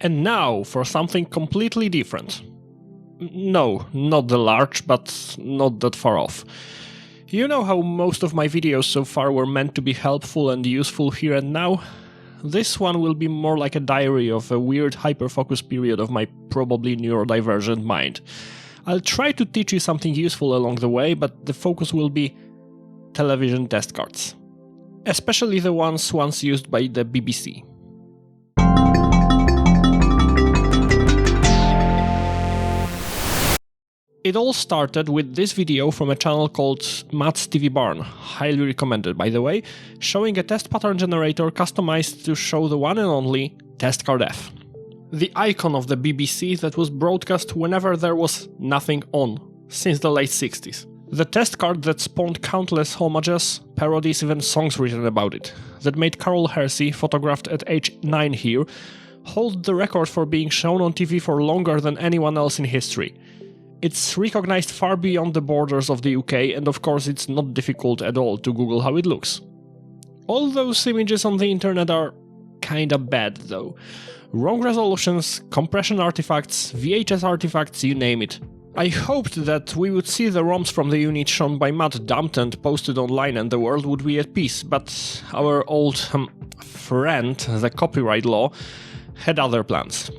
And now for something completely different. No, not the large, but not that far off. You know how most of my videos so far were meant to be helpful and useful here and now? This one will be more like a diary of a weird hyperfocus period of my probably neurodivergent mind. I'll try to teach you something useful along the way, but the focus will be television test cards. Especially the ones once used by the BBC. It all started with this video from a channel called Matt's TV Barn, highly recommended by the way, showing a test pattern generator customized to show the one and only Test Card F. The icon of the BBC that was broadcast whenever there was nothing on, since the late 60s. The test card that spawned countless homages, parodies, even songs written about it, that made Carol Hersey, photographed at age 9 here, hold the record for being shown on TV for longer than anyone else in history. It's recognized far beyond the borders of the UK, and of course it's not difficult at all to Google how it looks. All those images on the internet are kinda bad though. Wrong resolutions, compression artifacts, VHS artifacts, you name it. I hoped that we would see the ROMs from the unit shown by Matt dumped and posted online and the world would be at peace, but our old friend, the copyright law, had other plans.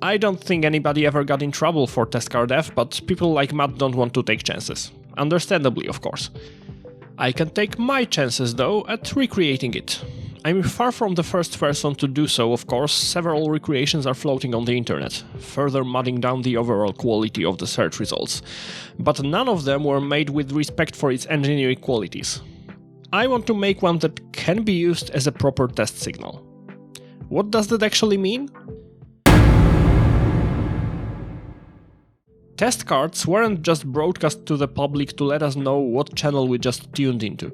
I don't think anybody ever got in trouble for Test Card F, but people like Matt don't want to take chances. Understandably, of course. I can take my chances, though, at recreating it. I'm far from the first person to do so, of course. Several recreations are floating on the internet, further mudding down the overall quality of the search results. But none of them were made with respect for its engineering qualities. I want to make one that can be used as a proper test signal. What does that actually mean? Test cards weren't just broadcast to the public to let us know what channel we just tuned into.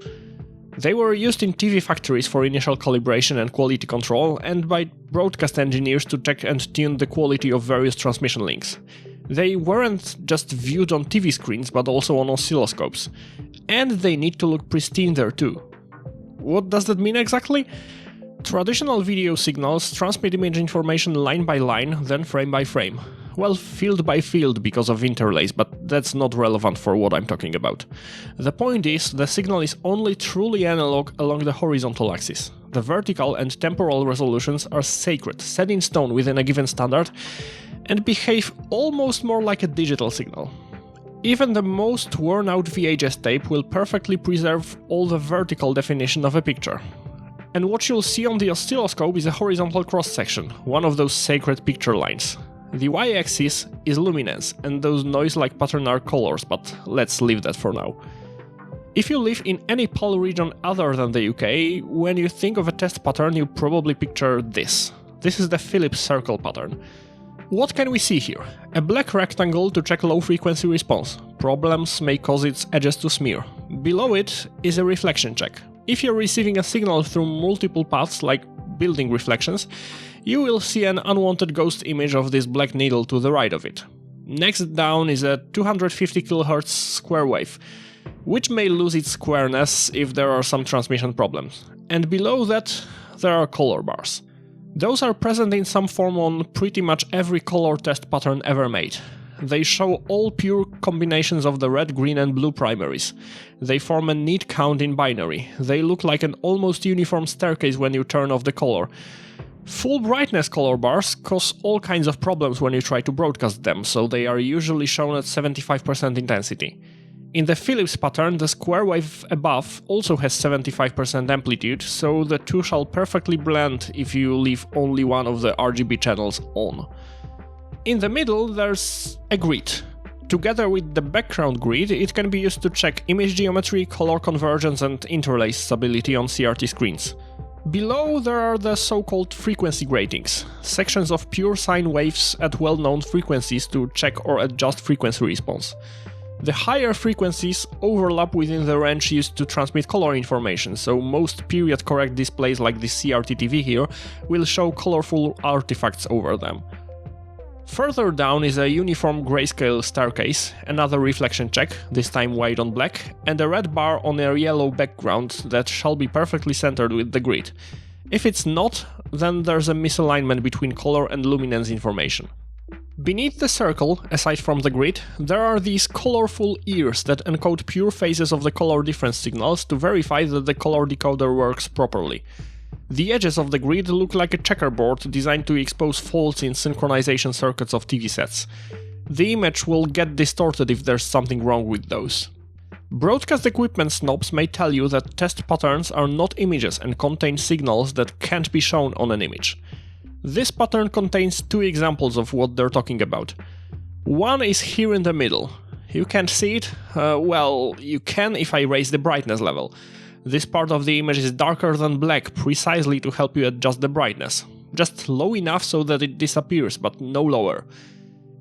They were used in TV factories for initial calibration and quality control, and by broadcast engineers to check and tune the quality of various transmission links. They weren't just viewed on TV screens, but also on oscilloscopes. And they need to look pristine there too. What does that mean exactly? Traditional video signals transmit image information line by line, then frame by frame. Well, field by field because of interlace, but that's not relevant for what I'm talking about. The point is, the signal is only truly analog along the horizontal axis. The vertical and temporal resolutions are sacred, set in stone within a given standard, and behave almost more like a digital signal. Even the most worn-out VHS tape will perfectly preserve all the vertical definition of a picture. And what you'll see on the oscilloscope is a horizontal cross-section, one of those sacred picture lines. The y-axis is luminance, and those noise-like patterns are colors, but let's leave that for now. If you live in any PAL region other than the UK, when you think of a test pattern you probably picture this. This is the Phillips circle pattern. What can we see here? A black rectangle to check low-frequency response. Problems may cause its edges to smear. Below it is a reflection check. If you're receiving a signal through multiple paths, like building reflections, you will see an unwanted ghost image of this black needle to the right of it. Next down is a 250 kHz square wave, which may lose its squareness if there are some transmission problems. And below that, there are color bars. Those are present in some form on pretty much every color test pattern ever made. They show all pure combinations of the red, green and blue primaries. They form a neat count in binary. They look like an almost uniform staircase when you turn off the color. Full brightness color bars cause all kinds of problems when you try to broadcast them, so they are usually shown at 75% intensity. In the Phillips pattern, the square wave above also has 75% amplitude, so the two shall perfectly blend if you leave only one of the RGB channels on. In the middle, there's a grid. Together with the background grid, it can be used to check image geometry, color convergence and interlace stability on CRT screens. Below there are the so-called frequency gratings, sections of pure sine waves at well-known frequencies to check or adjust frequency response. The higher frequencies overlap within the range used to transmit color information, so most period-correct displays like the CRT TV here will show colorful artifacts over them. Further down is a uniform grayscale staircase, another reflection check, this time white on black, and a red bar on a yellow background that shall be perfectly centered with the grid. If it's not, then there's a misalignment between color and luminance information. Beneath the circle, aside from the grid, there are these colorful ears that encode pure phases of the color difference signals to verify that the color decoder works properly. The edges of the grid look like a checkerboard designed to expose faults in synchronization circuits of TV sets. The image will get distorted if there's something wrong with those. Broadcast equipment snobs may tell you that test patterns are not images and contain signals that can't be shown on an image. This pattern contains two examples of what they're talking about. One is here in the middle. You can't see it? Well, you can if I raise the brightness level. This part of the image is darker than black precisely to help you adjust the brightness. Just low enough so that it disappears, but no lower.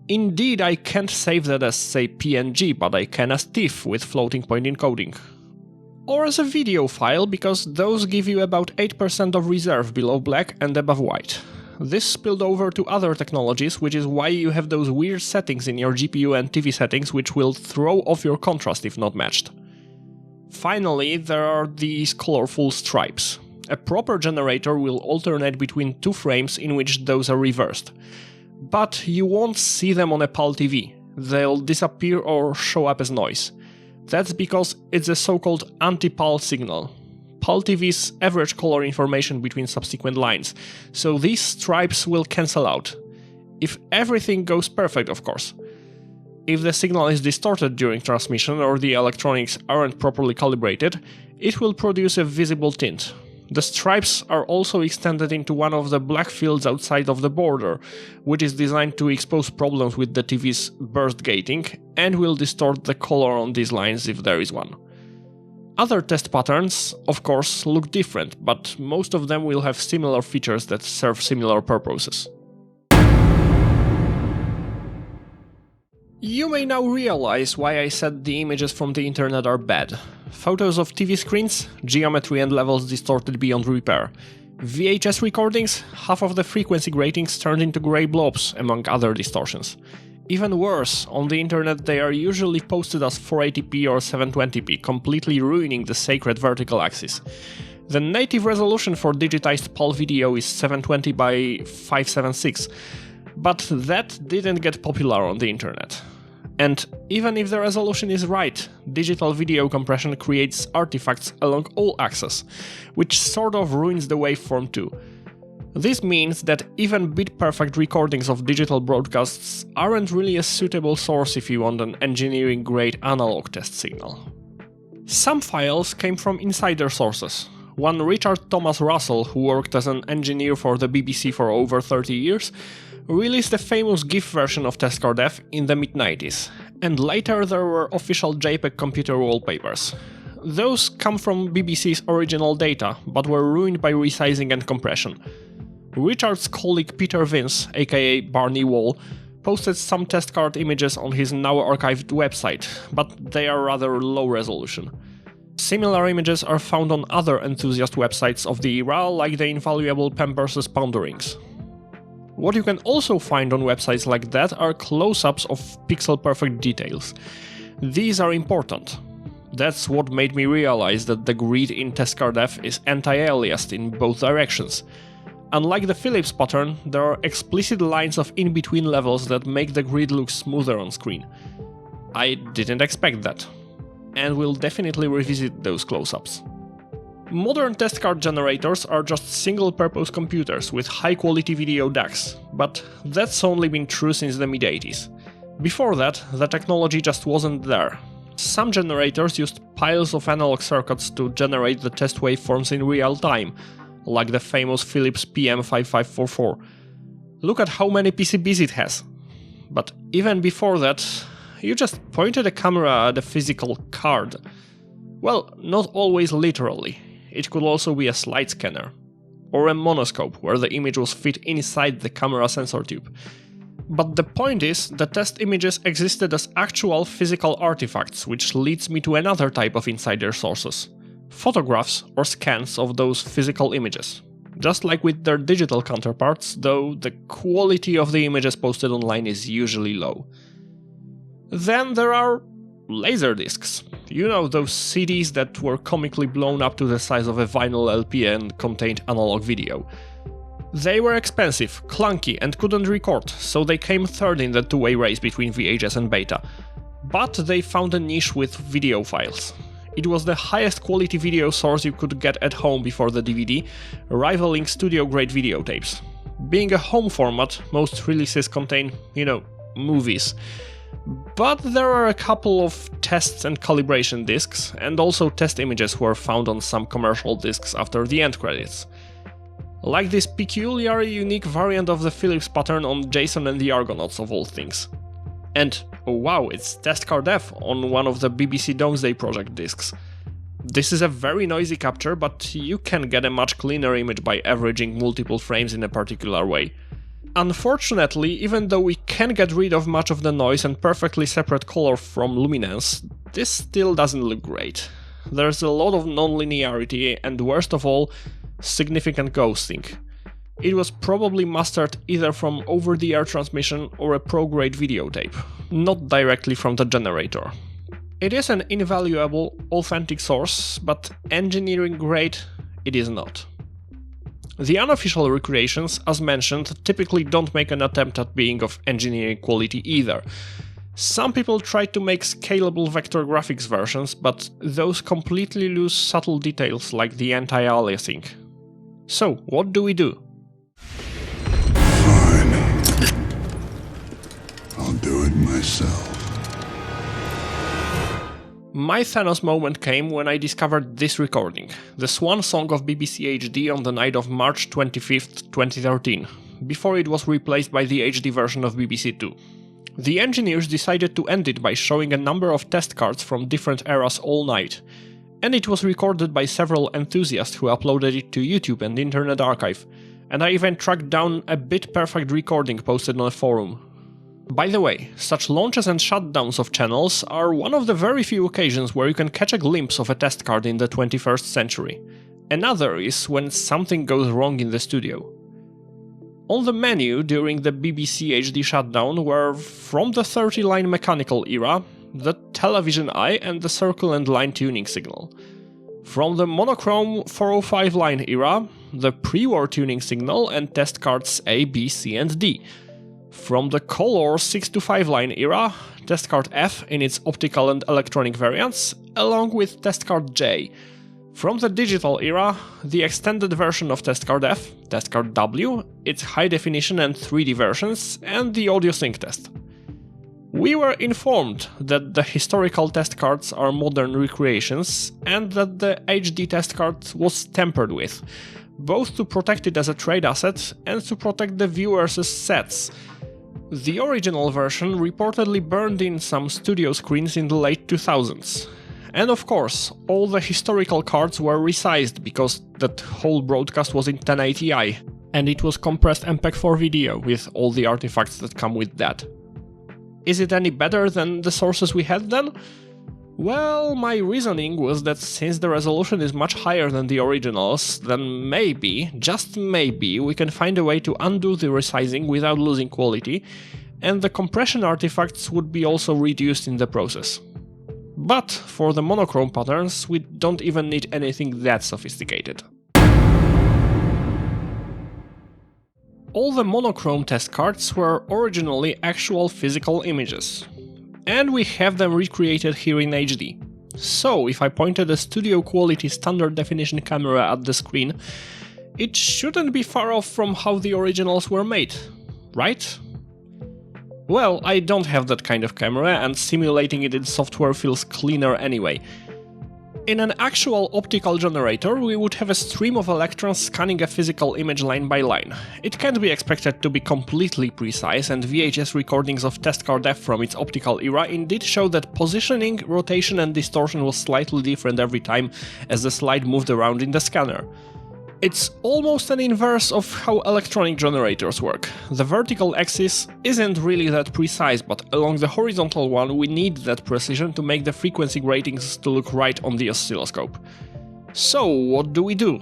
Indeed, I can't save that as, say, PNG, but I can as TIFF with floating point encoding. Or as a video file, because those give you about 8% of reserve below black and above white. This spilled over to other technologies, which is why you have those weird settings in your GPU and TV settings which will throw off your contrast if not matched. Finally, there are these colorful stripes. A proper generator will alternate between two frames in which those are reversed. But you won't see them on a PAL TV. They'll disappear or show up as noise. That's because it's a so-called anti-PAL signal. PAL TV's average color information between subsequent lines, so these stripes will cancel out. If everything goes perfect, of course. If the signal is distorted during transmission or the electronics aren't properly calibrated, it will produce a visible tint. The stripes are also extended into one of the black fields outside of the border, which is designed to expose problems with the TV's burst gating and will distort the color on these lines if there is one. Other test patterns, of course, look different, but most of them will have similar features that serve similar purposes. You may now realize why I said the images from the internet are bad. Photos of TV screens, geometry and levels distorted beyond repair. VHS recordings, half of the frequency gratings turned into grey blobs, among other distortions. Even worse, on the internet they are usually posted as 480p or 720p, completely ruining the sacred vertical axis. The native resolution for digitized PAL video is 720 by 576, but that didn't get popular on the internet. And even if the resolution is right, digital video compression creates artifacts along all axes, which sort of ruins the waveform too. This means that even bit-perfect recordings of digital broadcasts aren't really a suitable source if you want an engineering-grade analog test signal. Some files came from insider sources. One Richard Thomas Russell, who worked as an engineer for the BBC for over 30 years, released a famous GIF version of Testcard F in the mid-90s, and later there were official JPEG computer wallpapers. Those come from BBC's original data, but were ruined by resizing and compression. Richard's colleague Peter Vince, aka Barney Wall, posted some test card images on his now archived website, but they are rather low resolution. Similar images are found on other enthusiast websites of the era, like the invaluable Pember's Ponderings. What you can also find on websites like that are close-ups of pixel-perfect details. These are important. That's what made me realize that the grid in Testcard F is anti-aliased in both directions. Unlike the Philips pattern, there are explicit lines of in-between levels that make the grid look smoother on screen. I didn't expect that, and will definitely revisit those close-ups. Modern test card generators are just single-purpose computers with high-quality video DACs, but that's only been true since the mid-80s. Before that, the technology just wasn't there. Some generators used piles of analog circuits to generate the test waveforms in real time, like the famous Philips PM5544. Look at how many PCBs it has. But even before that, you just pointed a camera at a physical card. Well, not always literally. It could also be a slide scanner, or a monoscope where the image was fit inside the camera sensor tube. But the point is, the test images existed as actual physical artifacts, which leads me to another type of insider sources. Photographs or scans of those physical images. Just like with their digital counterparts, though the quality of the images posted online is usually low. Then there are laserdiscs. You know, those CDs that were comically blown up to the size of a vinyl LP and contained analog video. They were expensive, clunky and couldn't record, so they came third in the two-way race between VHS and Beta. But they found a niche with video files. It was the highest quality video source you could get at home before the DVD, rivaling studio-grade videotapes. Being a home format, most releases contain, movies. But there are a couple of tests and calibration discs, and also test images were found on some commercial discs after the end credits. Like this peculiarly unique variant of the Phillips pattern on Jason and the Argonauts of all things. And, oh wow, it's Test Card F on one of the BBC Domesday Project discs. This is a very noisy capture, but you can get a much cleaner image by averaging multiple frames in a particular way. Unfortunately, even though we can get rid of much of the noise and perfectly separate color from luminance, this still doesn't look great. There's a lot of non-linearity and, worst of all, significant ghosting. It was probably mastered either from over-the-air transmission or a pro-grade videotape, not directly from the generator. It is an invaluable, authentic source, but engineering grade it is not. The unofficial recreations, as mentioned, typically don't make an attempt at being of engineering quality either. Some people try to make scalable vector graphics versions, but those completely lose subtle details like the anti-aliasing. So, what do we do? Fine. I'll do it myself. My Thanos moment came when I discovered this recording, the swan song of BBC HD on the night of March 25th, 2013, before it was replaced by the HD version of BBC Two. The engineers decided to end it by showing a number of test cards from different eras all night, and it was recorded by several enthusiasts who uploaded it to YouTube and Internet Archive, and I even tracked down a bit-perfect recording posted on a forum. By the way, such launches and shutdowns of channels are one of the very few occasions where you can catch a glimpse of a test card in the 21st century. Another is when something goes wrong in the studio. On the menu during the BBC HD shutdown were, from the 30-line mechanical era, the television eye and the circle and line tuning signal. From the monochrome 405-line era, the pre-war tuning signal and test cards A, B, C and D. From the color 6-5-line era, test card F in its optical and electronic variants, along with test card J. From the digital era, the extended version of test card F, test card W, its high definition and 3D versions, and the audio sync test. We were informed that the historical test cards are modern recreations, and that the HD test card was tampered with, both to protect it as a trade asset and to protect the viewers' sets. The original version reportedly burned in some studio screens in the late 2000s. And of course, all the historical cards were resized because that whole broadcast was in 1080i, and it was compressed MPEG-4 video with all the artifacts that come with that. Is it any better than the sources we had then? Well, my reasoning was that since the resolution is much higher than the originals, then maybe, just maybe, we can find a way to undo the resizing without losing quality, and the compression artifacts would be also reduced in the process. But for the monochrome patterns, we don't even need anything that sophisticated. All the monochrome test cards were originally actual physical images. And we have them recreated here in HD. So, if I pointed a studio quality standard definition camera at the screen, it shouldn't be far off from how the originals were made, right? Well, I don't have that kind of camera, and simulating it in software feels cleaner anyway. In an actual optical generator, we would have a stream of electrons scanning a physical image line by line. It can't be expected to be completely precise, and VHS recordings of test card F from its optical era indeed show that positioning, rotation and distortion was slightly different every time as the slide moved around in the scanner. It's almost an inverse of how electronic generators work. The vertical axis isn't really that precise, but along the horizontal one we need that precision to make the frequency gratings to look right on the oscilloscope. So what do we do?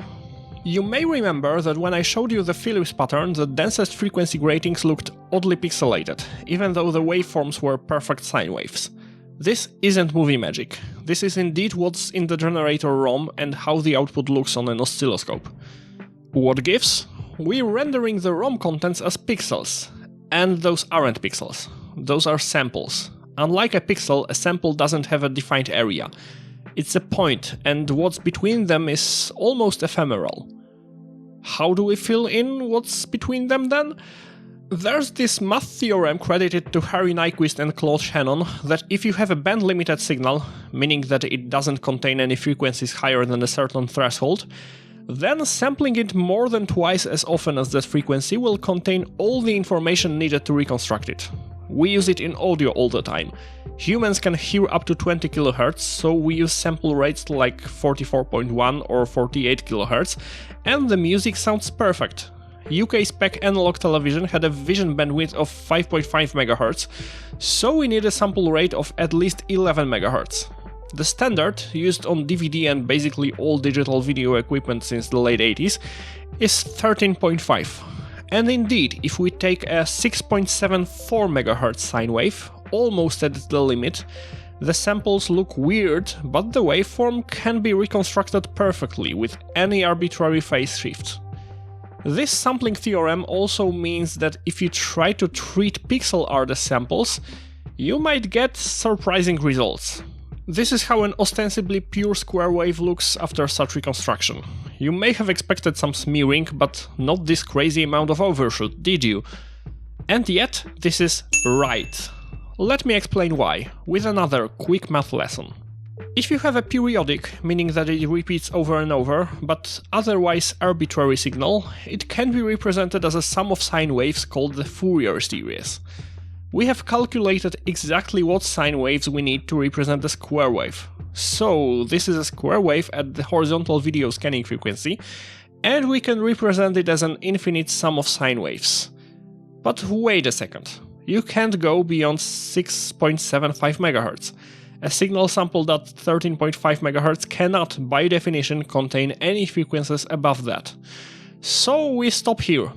You may remember that when I showed you the Phillips pattern, the densest frequency gratings looked oddly pixelated, even though the waveforms were perfect sine waves. This isn't movie magic. This is indeed what's in the generator ROM and how the output looks on an oscilloscope. What gives? We're rendering the ROM contents as pixels. And those aren't pixels. Those are samples. Unlike a pixel, a sample doesn't have a defined area. It's a point, and what's between them is almost ephemeral. How do we fill in what's between them then? There's this math theorem credited to Harry Nyquist and Claude Shannon that if you have a band-limited signal, meaning that it doesn't contain any frequencies higher than a certain threshold, then sampling it more than twice as often as that frequency will contain all the information needed to reconstruct it. We use it in audio all the time. Humans can hear up to 20 kHz, so we use sample rates like 44.1 or 48 kHz, and the music sounds perfect. UK spec analog television had a vision bandwidth of 5.5 MHz, so we need a sample rate of at least 11 MHz. The standard, used on DVD and basically all digital video equipment since the late 80s, is 13.5. And indeed, if we take a 6.74 MHz sine wave, almost at the limit, the samples look weird, but the waveform can be reconstructed perfectly with any arbitrary phase shift. This sampling theorem also means that if you try to treat pixel art as samples, you might get surprising results. This is how an ostensibly pure square wave looks after such reconstruction. You may have expected some smearing, but not this crazy amount of overshoot, did you? And yet, this is right. Let me explain why, with another quick math lesson. If you have a periodic, meaning that it repeats over and over, but otherwise arbitrary signal, it can be represented as a sum of sine waves called the Fourier series. We have calculated exactly what sine waves we need to represent a square wave. So this is a square wave at the horizontal video scanning frequency, and we can represent it as an infinite sum of sine waves. But wait a second, you can't go beyond 6.75 MHz. A signal sampled at 13.5 MHz cannot, by definition, contain any frequencies above that. So we stop here,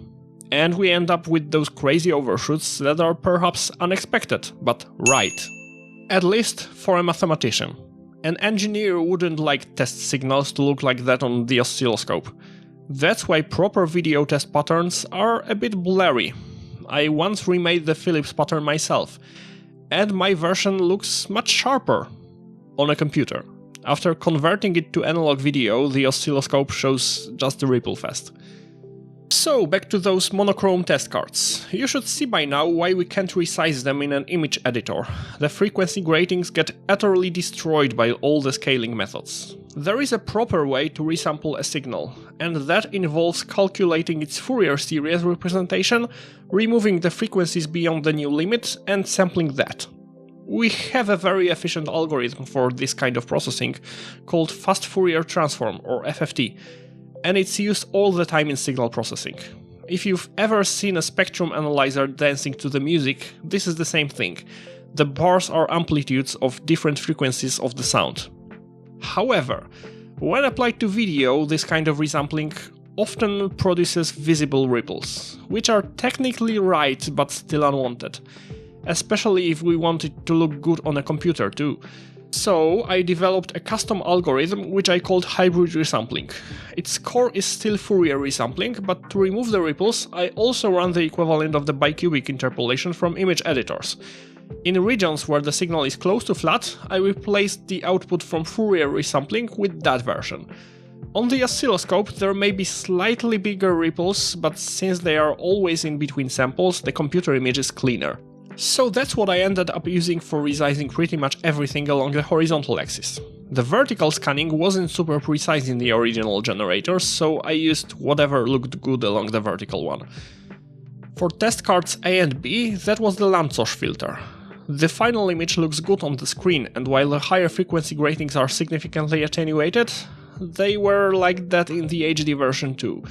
and we end up with those crazy overshoots that are perhaps unexpected, but right. At least for a mathematician. An engineer wouldn't like test signals to look like that on the oscilloscope. That's why proper video test patterns are a bit blurry. I once remade the Philips pattern myself, and my version looks much sharper on a computer. After converting it to analog video, the oscilloscope shows just the ripple fest. So, back to those monochrome test cards. You should see by now why we can't resize them in an image editor. The frequency gratings get utterly destroyed by all the scaling methods. There is a proper way to resample a signal, and that involves calculating its Fourier series representation, removing the frequencies beyond the new limit, and sampling that. We have a very efficient algorithm for this kind of processing, called Fast Fourier Transform, or FFT, and it's used all the time in signal processing. If you've ever seen a spectrum analyzer dancing to the music, this is the same thing. The bars are amplitudes of different frequencies of the sound. However, when applied to video, this kind of resampling often produces visible ripples, which are technically right but still unwanted, especially if we want it to look good on a computer too. So I developed a custom algorithm which I called hybrid resampling. Its core is still Fourier resampling, but to remove the ripples, I also run the equivalent of the bicubic interpolation from image editors. In regions where the signal is close to flat, I replaced the output from Fourier resampling with that version. On the oscilloscope there may be slightly bigger ripples, but since they are always in between samples, the computer image is cleaner. So that's what I ended up using for resizing pretty much everything along the horizontal axis. The vertical scanning wasn't super precise in the original generator, so I used whatever looked good along the vertical one. For test cards A and B, that was the Lanczos filter. The final image looks good on the screen, and while the higher frequency gratings are significantly attenuated, they were like that in the HD version too.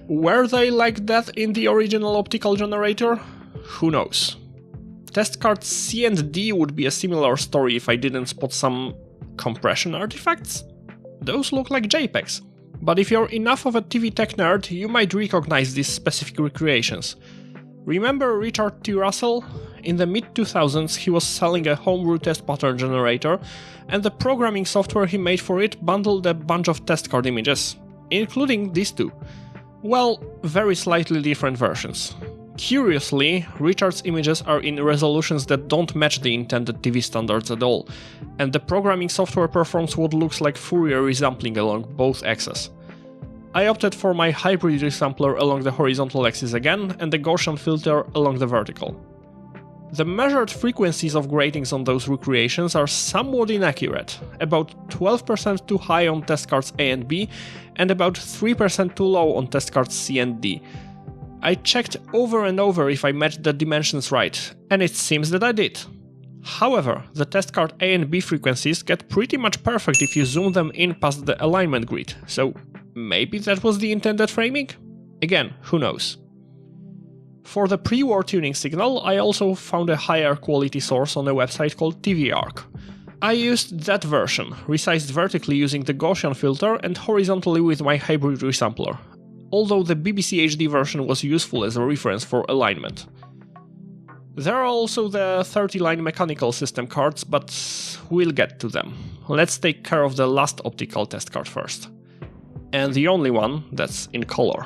Were they like that in the original optical generator? Who knows. Test cards C and D would be a similar story if I didn't spot some compression artifacts. Those look like JPEGs. But if you're enough of a TV tech nerd, you might recognize these specific recreations. Remember Richard T. Russell? In the mid-2000s he was selling a homebrew test pattern generator, and the programming software he made for it bundled a bunch of test card images, including these two. Well, very slightly different versions. Curiously, Richard's images are in resolutions that don't match the intended TV standards at all, and the programming software performs what looks like Fourier resampling along both axes. I opted for my hybrid resampler along the horizontal axis again, and the Gaussian filter along the vertical. The measured frequencies of gratings on those recreations are somewhat inaccurate, about 12% too high on test cards A and B, and about 3% too low on test cards C and D. I checked over and over if I matched the dimensions right, and it seems that I did. However, the test card A and B frequencies get pretty much perfect if you zoom them in past the alignment grid, so maybe that was the intended framing? Again, who knows. For the pre-war tuning signal, I also found a higher quality source on a website called TVArc. I used that version, resized vertically using the Gaussian filter and horizontally with my hybrid resampler, although the BBC HD version was useful as a reference for alignment. There are also the 30-line mechanical system cards, but we'll get to them. Let's take care of the last optical test card first. And the only one that's in color.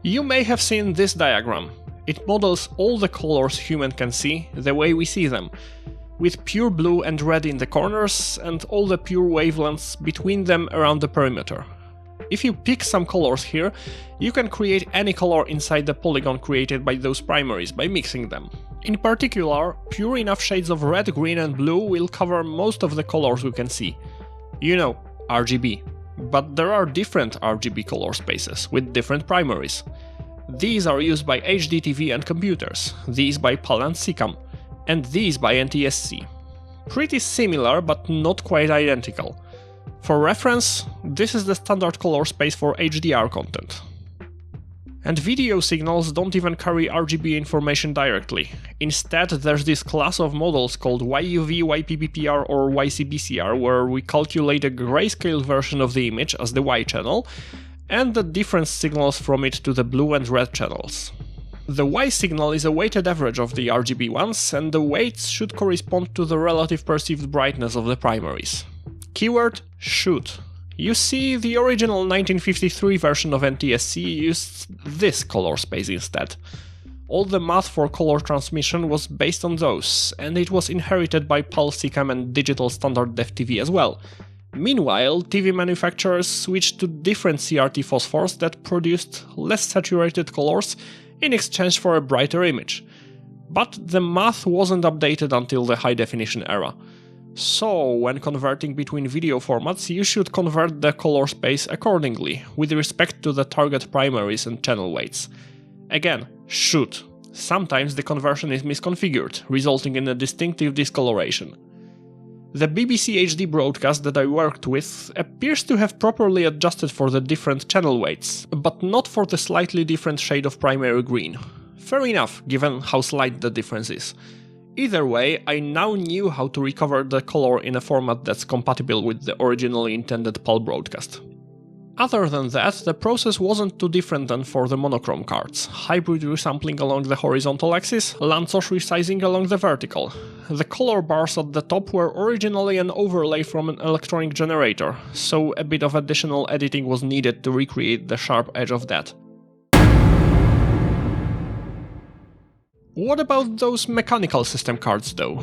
You may have seen this diagram. It models all the colors human can see the way we see them, with pure blue and red in the corners and all the pure wavelengths between them around the perimeter. If you pick some colors here, you can create any color inside the polygon created by those primaries by mixing them. In particular, pure enough shades of red, green and blue will cover most of the colors we can see. You know, RGB. But there are different RGB color spaces with different primaries. These are used by HDTV and computers, these by PAL and SICAM, and these by NTSC. Pretty similar, but not quite identical. For reference, this is the standard color space for HDR content. And video signals don't even carry RGB information directly. Instead, there's this class of models called YUV, YPPPR or YCBCR, where we calculate a grayscale version of the image as the Y channel, and the difference signals from it to the blue and red channels. The Y signal is a weighted average of the RGB ones, and the weights should correspond to the relative perceived brightness of the primaries. Keyword: should. You see, the original 1953 version of NTSC used this color space instead. All the math for color transmission was based on those, and it was inherited by PAL, SICAM and digital standard Def TV as well. Meanwhile, TV manufacturers switched to different CRT phosphors that produced less saturated colors in exchange for a brighter image. But the math wasn't updated until the high-definition era. So, when converting between video formats, you should convert the color space accordingly, with respect to the target primaries and channel weights. Again, should. Sometimes the conversion is misconfigured, resulting in a distinctive discoloration. The BBC HD broadcast that I worked with appears to have properly adjusted for the different channel weights, but not for the slightly different shade of primary green. Fair enough, given how slight the difference is. Either way, I now knew how to recover the color in a format that's compatible with the originally intended PAL broadcast. Other than that, the process wasn't too different than for the monochrome cards. Hybrid resampling along the horizontal axis, Lanczos resizing along the vertical. The color bars at the top were originally an overlay from an electronic generator, so a bit of additional editing was needed to recreate the sharp edge of that. What about those mechanical system cards though?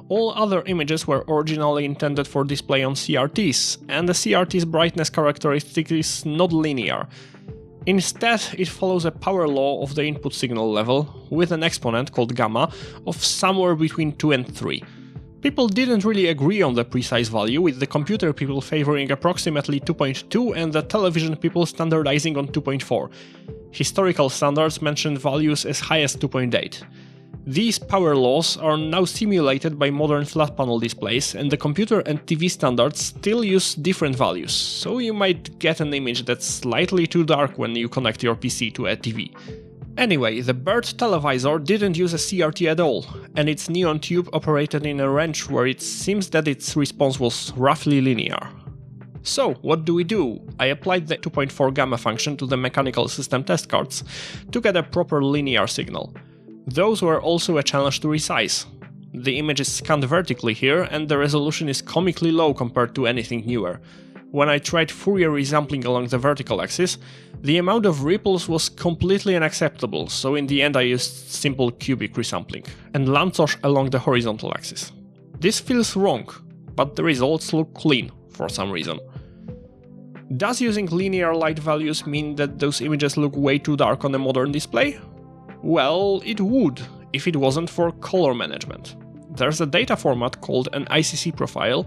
All other images were originally intended for display on CRTs, and the CRT's brightness characteristic is not linear. Instead, it follows a power law of the input signal level, with an exponent called gamma of somewhere between 2 and 3. People didn't really agree on the precise value, with the computer people favoring approximately 2.2 and the television people standardizing on 2.4. Historical standards mentioned values as high as 2.8. These power laws are now simulated by modern flat panel displays, and the computer and TV standards still use different values, so you might get an image that's slightly too dark when you connect your PC to a TV. Anyway, the Bird televisor didn't use a CRT at all, and its neon tube operated in a range where it seems that its response was roughly linear. So, what do? I applied the 2.4 gamma function to the mechanical system test cards to get a proper linear signal. Those were also a challenge to resize. The image is scanned vertically here, and the resolution is comically low compared to anything newer. When I tried Fourier resampling along the vertical axis, the amount of ripples was completely unacceptable, so in the end I used simple cubic resampling, and Lanczos along the horizontal axis. This feels wrong, but the results look clean for some reason. Does using linear light values mean that those images look way too dark on a modern display? Well, it would, if it wasn't for color management. There's a data format called an ICC profile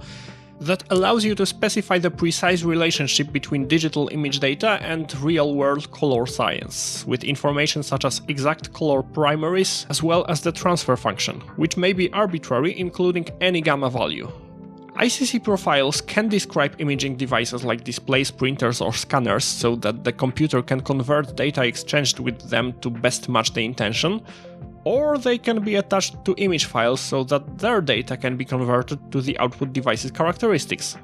that allows you to specify the precise relationship between digital image data and real-world color science, with information such as exact color primaries as well as the transfer function, which may be arbitrary, including any gamma value. ICC profiles can describe imaging devices like displays, printers or scanners so that the computer can convert data exchanged with them to best match the intention, or they can be attached to image files so that their data can be converted to the output device's characteristics.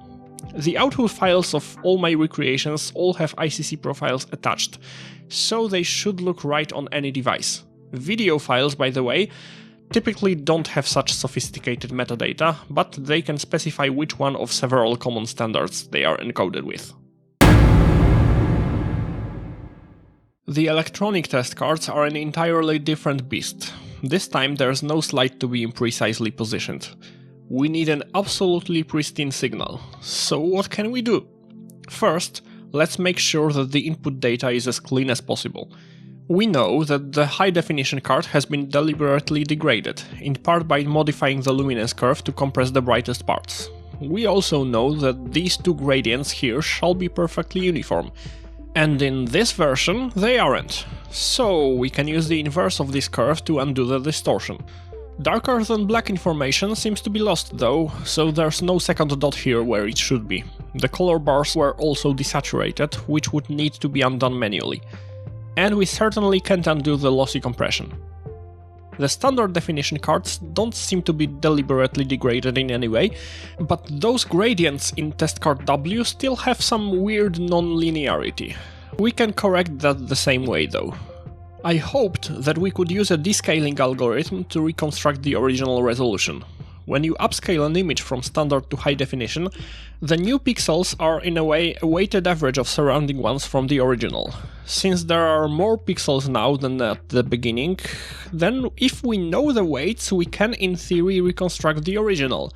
The output files of all my recreations all have ICC profiles attached, so they should look right on any device. Video files, by the way, typically don't have such sophisticated metadata, but they can specify which one of several common standards they are encoded with. The electronic test cards are an entirely different beast. This time there's no slide to be imprecisely positioned. We need an absolutely pristine signal. So what can we do? First, let's make sure that the input data is as clean as possible. We know that the high-definition card has been deliberately degraded, in part by modifying the luminance curve to compress the brightest parts. We also know that these two gradients here shall be perfectly uniform. And in this version, they aren't. So we can use the inverse of this curve to undo the distortion. Darker than black information seems to be lost though, so there's no second dot here where it should be. The color bars were also desaturated, which would need to be undone manually. And we certainly can't undo the lossy compression. The standard definition cards don't seem to be deliberately degraded in any way, but those gradients in test card W still have some weird non-linearity. We can correct that the same way though. I hoped that we could use a descaling algorithm to reconstruct the original resolution. When you upscale an image from standard to high definition, the new pixels are in a way a weighted average of surrounding ones from the original. Since there are more pixels now than at the beginning, then if we know the weights, we can in theory reconstruct the original.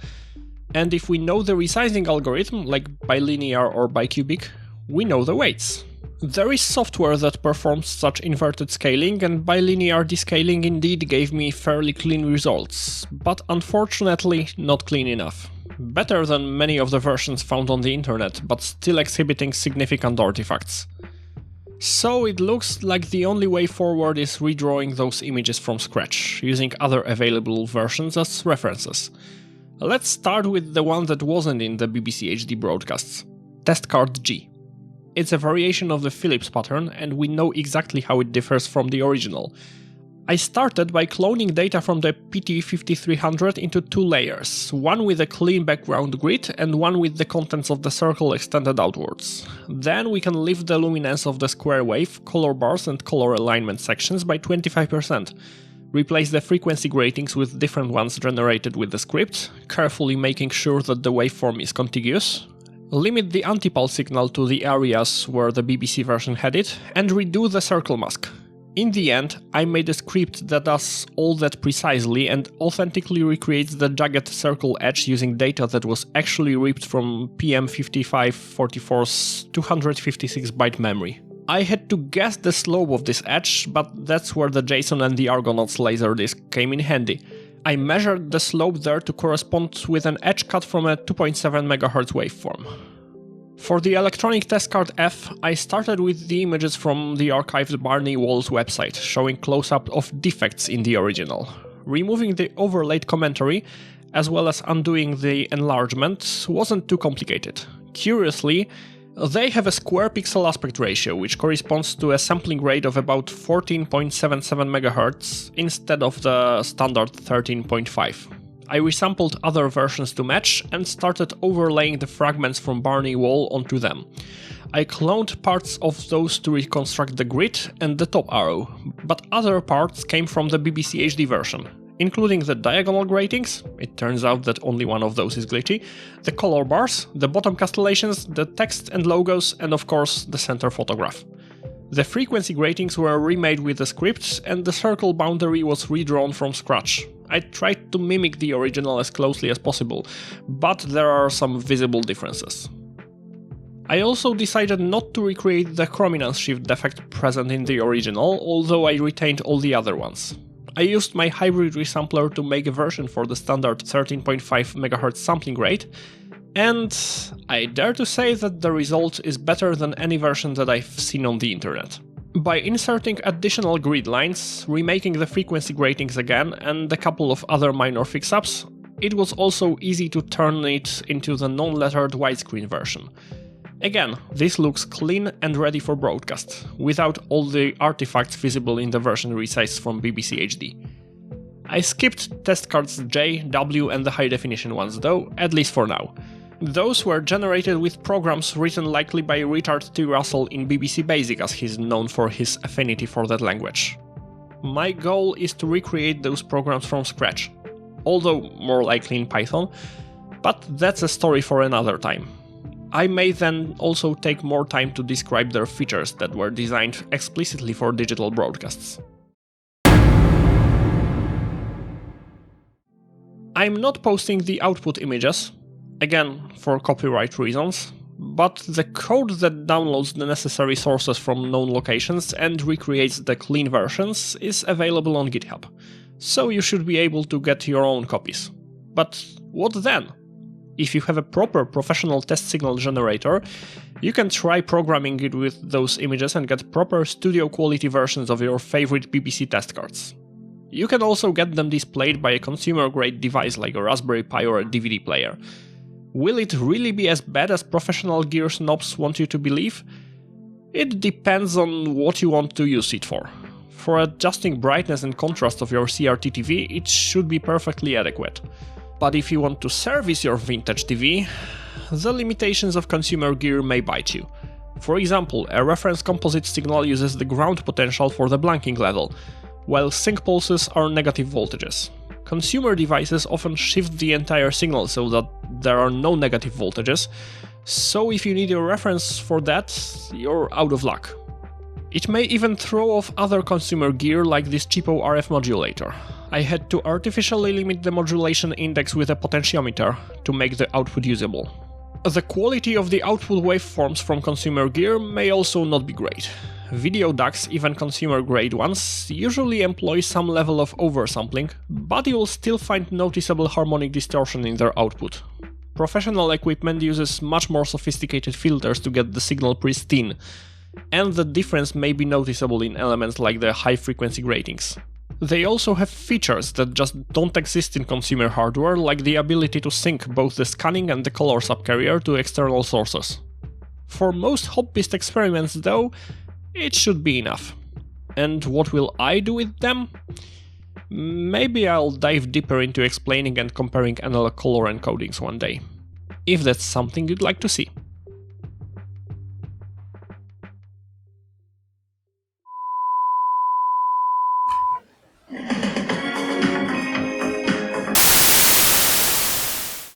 And if we know the resizing algorithm, like bilinear or bicubic, we know the weights. There is software that performs such inverted scaling, and bilinear descaling indeed gave me fairly clean results, but unfortunately not clean enough. Better than many of the versions found on the internet, but still exhibiting significant artifacts. So it looks like the only way forward is redrawing those images from scratch, using other available versions as references. Let's start with the one that wasn't in the BBC HD broadcasts, Test Card G. It's a variation of the Philips pattern, and we know exactly how it differs from the original. I started by cloning data from the PT5300 into two layers, one with a clean background grid and one with the contents of the circle extended outwards. Then we can lift the luminance of the square wave, color bars and color alignment sections by 25%. Replace the frequency gratings with different ones generated with the script, carefully making sure that the waveform is contiguous. Limit the antipulse signal to the areas where the BBC version had it, and redo the circle mask. In the end, I made a script that does all that precisely and authentically recreates the jagged circle edge using data that was actually ripped from PM5544's 256-byte memory. I had to guess the slope of this edge, but that's where the JSON and the Argonauts laserdisc came in handy. I measured the slope there to correspond with an edge cut from a 2.7 MHz waveform. For the electronic test card F, I started with the images from the archived Barney Walls website, showing close-up of defects in the original. Removing the overlaid commentary, as well as undoing the enlargement, wasn't too complicated. Curiously, they have a square pixel aspect ratio, which corresponds to a sampling rate of about 14.77 MHz instead of the standard 13.5. I resampled other versions to match and started overlaying the fragments from Barney Wall onto them. I cloned parts of those to reconstruct the grid and the top arrow, but other parts came from the BBC HD version, including the diagonal gratings, it turns out that only one of those is glitchy, the color bars, the bottom castellations, the text and logos, and of course the center photograph. The frequency gratings were remade with the script, and the circle boundary was redrawn from scratch. I tried to mimic the original as closely as possible, but there are some visible differences. I also decided not to recreate the chrominance shift defect present in the original, although I retained all the other ones. I used my hybrid resampler to make a version for the standard 13.5 MHz sampling rate, and I dare to say that the result is better than any version that I've seen on the internet. By inserting additional grid lines, remaking the frequency gratings again, and a couple of other minor fix-ups, it was also easy to turn it into the non-lettered widescreen version. Again, this looks clean and ready for broadcast, without all the artifacts visible in the version resized from BBC HD. I skipped test cards J, W and the high definition ones though, at least for now. Those were generated with programs written likely by Richard T. Russell in BBC Basic, as he's known for his affinity for that language. My goal is to recreate those programs from scratch, although more likely in Python, but that's a story for another time. I may then also take more time to describe their features that were designed explicitly for digital broadcasts. I'm not posting the output images, again for copyright reasons, but the code that downloads the necessary sources from known locations and recreates the clean versions is available on GitHub, so you should be able to get your own copies. But what then? If you have a proper professional test signal generator, you can try programming it with those images and get proper studio quality versions of your favorite BBC test cards. You can also get them displayed by a consumer-grade device like a Raspberry Pi or a DVD player. Will it really be as bad as professional gear snobs want you to believe? It depends on what you want to use it for. For adjusting brightness and contrast of your CRT TV, it should be perfectly adequate. But if you want to service your vintage TV, the limitations of consumer gear may bite you. For example, a reference composite signal uses the ground potential for the blanking level, while sync pulses are negative voltages. Consumer devices often shift the entire signal so that there are no negative voltages, so if you need a reference for that, you're out of luck. It may even throw off other consumer gear like this cheapo RF modulator. I had to artificially limit the modulation index with a potentiometer to make the output usable. The quality of the output waveforms from consumer gear may also not be great. Video DACs, even consumer-grade ones, usually employ some level of oversampling, but you will still find noticeable harmonic distortion in their output. Professional equipment uses much more sophisticated filters to get the signal pristine, and the difference may be noticeable in elements like the high-frequency gratings. They also have features that just don't exist in consumer hardware, like the ability to sync both the scanning and the color subcarrier to external sources. For most hobbyist experiments though, it should be enough. And what will I do with them? Maybe I'll dive deeper into explaining and comparing analog color encodings one day, if that's something you'd like to see.